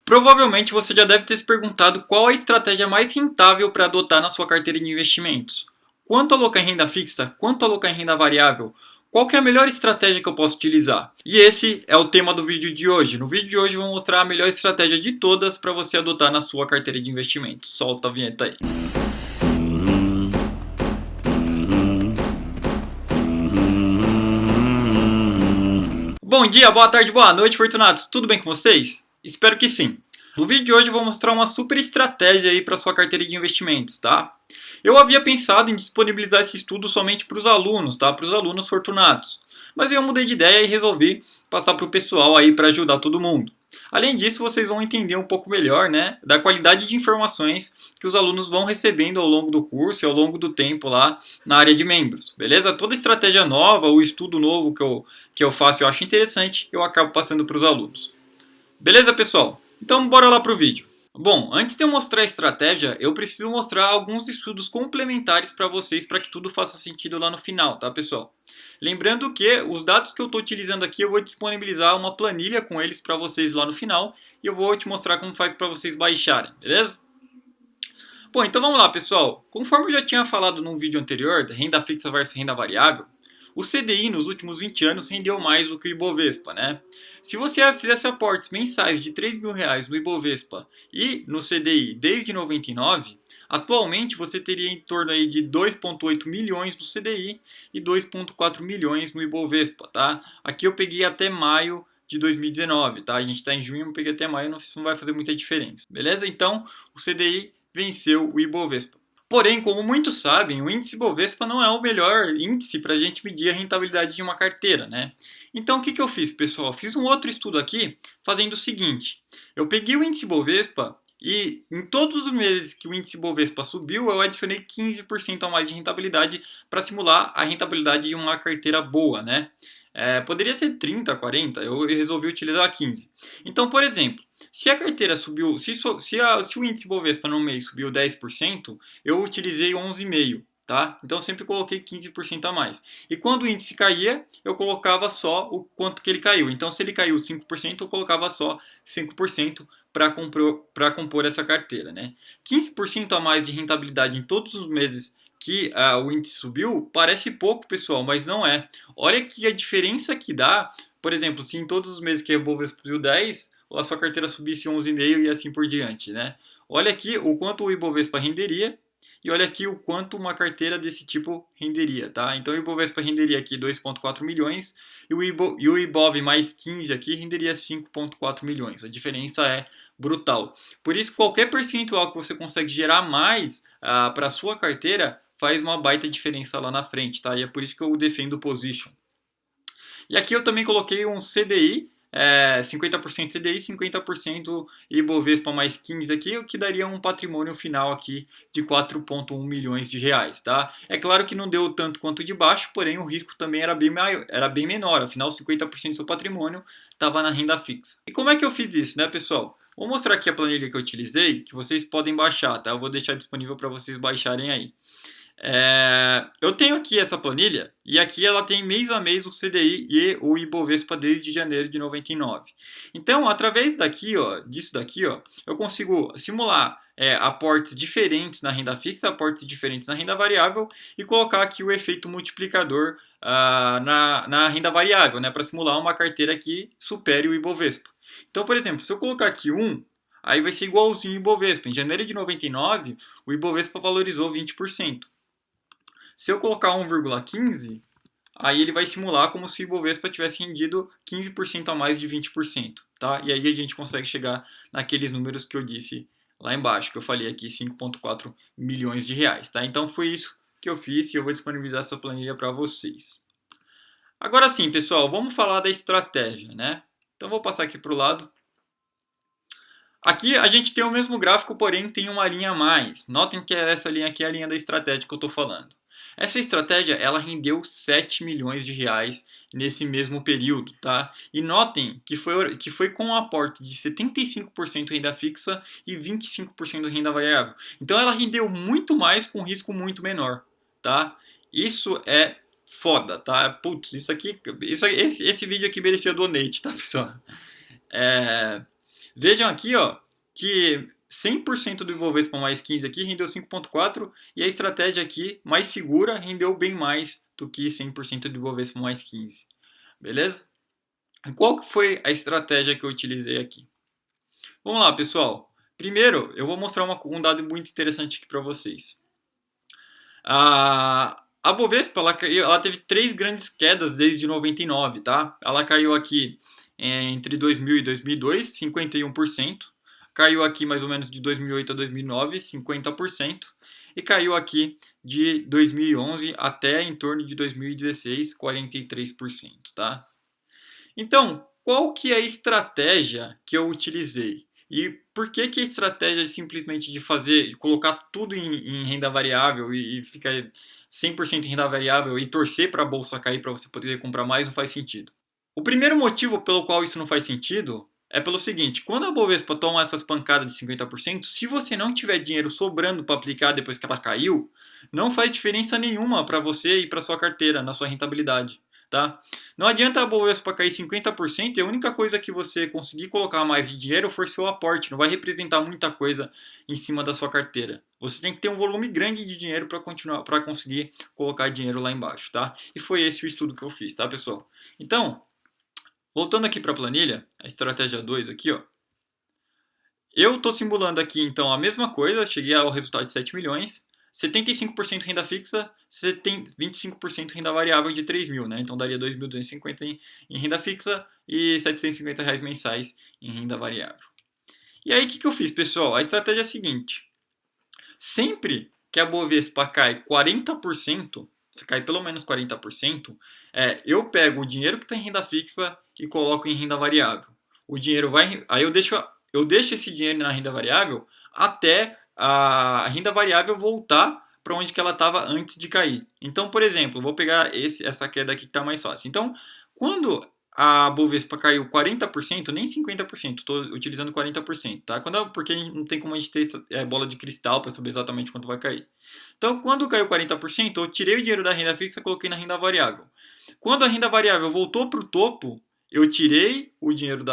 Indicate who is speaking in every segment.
Speaker 1: Provavelmente você já deve ter se perguntado qual a estratégia mais rentável para adotar na sua carteira de investimentos. Quanto alocar em renda fixa? Quanto alocar em renda variável? Qual que é a melhor estratégia que eu posso utilizar? E esse é o tema do vídeo de hoje. No vídeo de hoje eu vou mostrar a melhor estratégia de todas para você adotar na sua carteira de investimentos. Solta a vinheta aí. Bom dia, boa tarde, boa noite, Fortunatos. Tudo bem com vocês? Espero que sim. No vídeo de hoje eu vou mostrar uma super estratégia aí para sua carteira de investimentos, tá? Eu havia pensado em disponibilizar esse estudo somente para os alunos, tá? Para os alunos fortunatos. Mas eu mudei de ideia e resolvi passar para o pessoal aí para ajudar todo mundo. Além disso, vocês vão entender um pouco melhor, né, da qualidade de informações que os alunos vão recebendo ao longo do curso e ao longo do tempo lá na área de membros, beleza? Toda estratégia nova, o estudo novo que eu faço e eu acho interessante, eu acabo passando para os alunos. Beleza, pessoal? Então, bora lá para o vídeo. Bom, antes de eu mostrar a estratégia, eu preciso mostrar alguns estudos complementares para vocês para que tudo faça sentido lá no final, tá, pessoal? Lembrando que os dados que eu estou utilizando aqui, eu vou disponibilizar uma planilha com eles para vocês lá no final e eu vou te mostrar como faz para vocês baixarem, beleza? Bom, então vamos lá, pessoal. Conforme eu já tinha falado num vídeo anterior, da renda fixa versus renda variável, o CDI nos últimos 20 anos rendeu mais do que o Ibovespa, né? Se você fizesse aportes mensais de R$ 3.000 no Ibovespa e no CDI desde 99, atualmente você teria em torno aí de 2,8 milhões no CDI e 2,4 milhões no Ibovespa, tá? Aqui eu peguei até maio de 2019, tá? A gente está em junho, eu peguei até maio, não vai fazer muita diferença, beleza? Então, o CDI venceu o Ibovespa. Porém, como muitos sabem, o índice Bovespa não é o melhor índice para a gente medir a rentabilidade de uma carteira, né? Então, o que eu fiz, pessoal? Fiz um outro estudo aqui, fazendo o seguinte. Eu peguei o índice Bovespa e em todos os meses que o índice Bovespa subiu, eu adicionei 15% a mais de rentabilidade para simular a rentabilidade de uma carteira boa, né? Poderia ser 30, 40, eu resolvi utilizar 15. Então, por exemplo, se a carteira subiu, se o índice Bovespa no mês subiu 10%, eu utilizei 11,5%. Tá? Então sempre coloquei 15% a mais. E quando o índice caía, eu colocava só o quanto que ele caiu. Então se ele caiu 5%, eu colocava só 5% para compor essa carteira. Né? 15% a mais de rentabilidade em todos os meses que o índice subiu, parece pouco, pessoal, mas não é. Olha que a diferença que dá, por exemplo, se em todos os meses que a Bovespa subiu 10, a sua carteira subisse 11,5 e assim por diante, né? Olha aqui o quanto o Ibovespa renderia e olha aqui o quanto uma carteira desse tipo renderia, tá? Então o Ibovespa renderia aqui 2,4 milhões e o Ibov mais 15 aqui renderia 5,4 milhões. A diferença é brutal. Por isso, qualquer percentual que você consegue gerar mais para a sua carteira faz uma baita diferença lá na frente, tá? E é por isso que eu defendo o position. E aqui eu também coloquei um CDI, 50% CDI, 50% Ibovespa mais 15 aqui, o que daria um patrimônio final aqui de 4,1 milhões de reais, tá? É claro que não deu tanto quanto de baixo, porém o risco também era bem maior, era bem menor, afinal 50% do seu patrimônio estava na renda fixa. E como é que eu fiz isso, né, pessoal? Vou mostrar aqui a planilha que eu utilizei, que vocês podem baixar, tá? Eu vou deixar disponível para vocês baixarem aí. Eu tenho aqui essa planilha e aqui ela tem mês a mês o CDI e o Ibovespa desde janeiro de 99. Então, através disso daqui, eu consigo simular aportes diferentes na renda fixa, aportes diferentes na renda variável e colocar aqui o efeito multiplicador na renda variável, né, para simular uma carteira que supere o Ibovespa. Então, por exemplo, se eu colocar aqui 1, aí vai ser igualzinho o Ibovespa. Em janeiro de 99, o Ibovespa valorizou 20%. Se eu colocar 1,15, aí ele vai simular como se o Ibovespa tivesse rendido 15% a mais de 20%, tá? E aí a gente consegue chegar naqueles números que eu disse lá embaixo, que eu falei aqui, 5,4 milhões de reais, tá? Então foi isso que eu fiz e eu vou disponibilizar essa planilha para vocês. Agora sim, pessoal, vamos falar da estratégia, né? Então vou passar aqui para o lado. Aqui a gente tem o mesmo gráfico, porém tem uma linha a mais. Notem que essa linha aqui é a linha da estratégia que eu estou falando. Essa estratégia ela rendeu 7 milhões de reais nesse mesmo período, tá? E notem que foi com um aporte de 75% renda fixa e 25% renda variável. Então ela rendeu muito mais com risco muito menor, tá? Isso é foda, tá? Putz, esse vídeo aqui merecia donate, tá, pessoal? Vejam aqui, ó, que 100% do Ibovespa mais 15 aqui rendeu 5,4 e a estratégia aqui mais segura rendeu bem mais do que 100% do Ibovespa mais 15. Beleza? Qual foi a estratégia que eu utilizei aqui? Vamos lá, pessoal. Primeiro, eu vou mostrar um dado muito interessante aqui para vocês. A Bovespa ela teve 3 grandes quedas desde 99, tá? Ela caiu aqui entre 2000 e 2002, 51%. Caiu aqui mais ou menos de 2008 a 2009, 50%. E caiu aqui de 2011 até em torno de 2016, 43%, tá? Então, qual que é a estratégia que eu utilizei? E por que a estratégia simplesmente de colocar tudo em renda variável e ficar 100% em renda variável e torcer para a bolsa cair para você poder comprar mais não faz sentido? O primeiro motivo pelo qual isso não faz sentido é pelo seguinte: quando a Bovespa toma essas pancadas de 50%, se você não tiver dinheiro sobrando para aplicar depois que ela caiu, não faz diferença nenhuma para você e para sua carteira, na sua rentabilidade. Tá? Não adianta a Bovespa cair 50% e a única coisa que você conseguir colocar mais de dinheiro for seu aporte. Não vai representar muita coisa em cima da sua carteira. Você tem que ter um volume grande de dinheiro para conseguir colocar dinheiro lá embaixo, tá? E foi esse o estudo que eu fiz, tá, pessoal? Então, voltando aqui para a planilha, a estratégia 2 aqui, ó. Eu estou simulando aqui, então, a mesma coisa. Cheguei ao resultado de 7 milhões. 75% renda fixa, 25% renda variável de 3 mil, né? Então daria 2.250 em renda fixa e R$750 mensais em renda variável. E aí o que eu fiz, pessoal? A estratégia é a seguinte: sempre que a Bovespa cai 40%, se cai pelo menos 40%, eu pego o dinheiro que está em renda fixa e coloco em renda variável. O dinheiro vai. Aí eu deixo esse dinheiro na renda variável até a renda variável voltar para onde que ela estava antes de cair. Então, por exemplo, vou pegar essa queda aqui que está mais fácil. Então, quando a Bovespa caiu 40%, nem 50%, estou utilizando 40%, tá? Porque não tem como a gente ter bola de cristal para saber exatamente quanto vai cair. Então, quando caiu 40%, eu tirei o dinheiro da renda fixa e coloquei na renda variável. Quando a renda variável voltou para o topo, eu tirei o dinheiro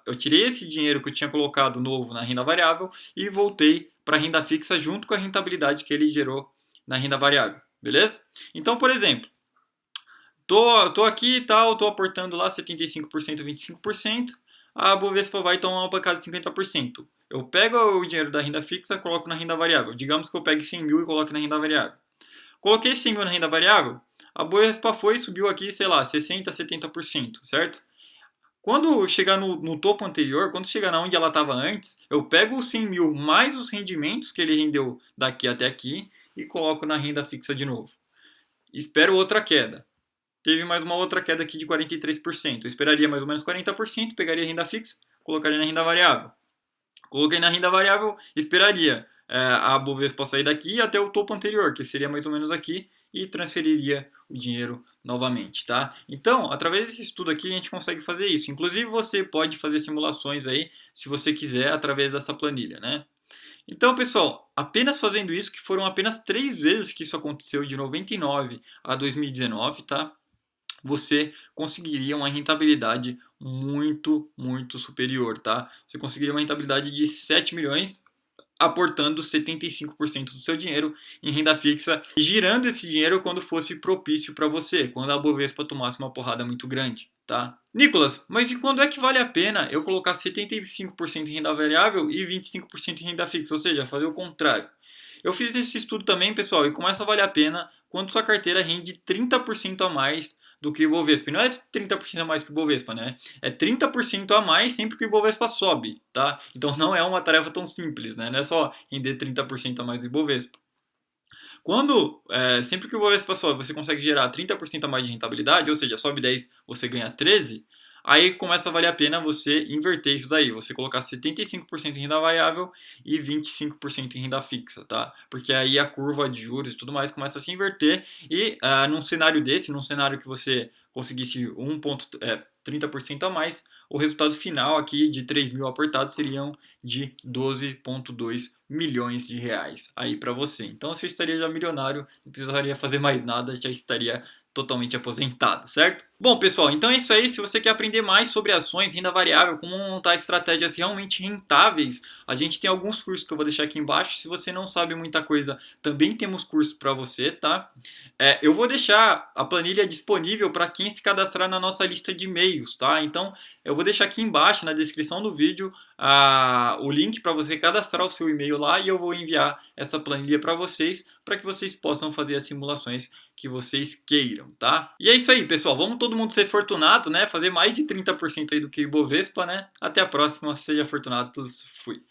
Speaker 1: eu tirei esse dinheiro que eu tinha colocado novo na renda variável e voltei para a renda fixa junto com a rentabilidade que ele gerou na renda variável, beleza? Então, por exemplo, tô aqui e tal, tô aportando lá 75%, 25%, a Bovespa vai tomar uma pancada de 50%. Eu pego o dinheiro da renda fixa e coloco na renda variável. Digamos que eu pegue 100 mil e coloque na renda variável. Coloquei 100 mil na renda variável, a Bovespa foi e subiu aqui, sei lá, 60%, 70%, certo? Quando chegar no topo anterior, quando chegar na onde ela estava antes, eu pego os 100 mil mais os rendimentos que ele rendeu daqui até aqui e coloco na renda fixa de novo. Espero outra queda. Teve mais uma outra queda aqui de 43%. Eu esperaria mais ou menos 40%, pegaria a renda fixa, colocaria na renda variável. Coloquei na renda variável, esperaria a Bovespa sair daqui até o topo anterior, que seria mais ou menos aqui, e transferiria o dinheiro novamente, tá? Então, através desse estudo aqui, a gente consegue fazer isso. Inclusive, você pode fazer simulações aí, se você quiser, através dessa planilha, né? Então, pessoal, apenas fazendo isso, que foram apenas 3 vezes que isso aconteceu, de 99 a 2019, tá? Você conseguiria uma rentabilidade muito, muito superior, tá? Você conseguiria uma rentabilidade de 7 milhões, aportando 75% do seu dinheiro em renda fixa e girando esse dinheiro quando fosse propício para você, quando a Bovespa tomasse uma porrada muito grande, tá? Nicolas, mas e quando é que vale a pena eu colocar 75% em renda variável e 25% em renda fixa, ou seja, fazer o contrário? Eu fiz esse estudo também, pessoal, e começa a valer a pena quando sua carteira rende 30% a mais do que o Ibovespa. E não é 30% a mais que o Ibovespa, né? É 30% a mais sempre que o Ibovespa sobe, tá? Então não é uma tarefa tão simples, né? Não é só render 30% a mais do Ibovespa. Sempre que o Ibovespa sobe, você consegue gerar 30% a mais de rentabilidade, ou seja, sobe 10, você ganha 13, aí começa a valer a pena você inverter isso daí, você colocar 75% em renda variável e 25% em renda fixa, tá? Porque aí a curva de juros e tudo mais começa a se inverter e num cenário desse, num cenário que você conseguisse 30% a mais, o resultado final aqui de 3 mil aportados seriam de 12,2 milhões de reais aí para você. Então você estaria já milionário, não precisaria fazer mais nada, já estaria totalmente aposentado, certo? Bom, pessoal, então é isso aí. Se você quer aprender mais sobre ações, renda variável, como montar estratégias realmente rentáveis, a gente tem alguns cursos que eu vou deixar aqui embaixo. Se você não sabe muita coisa, também temos cursos para você, tá? Eu vou deixar a planilha disponível para quem se cadastrar na nossa lista de e-mails, tá? Então, eu vou deixar aqui embaixo na descrição do vídeo o link para você cadastrar o seu e-mail lá e eu vou enviar essa planilha para que vocês possam fazer as simulações que vocês queiram, tá? E é isso aí, pessoal. Vamos todo mundo ser fortunato, né? Fazer mais de 30% aí do que o Ibovespa, né? Até a próxima. Seja fortunatos. Fui.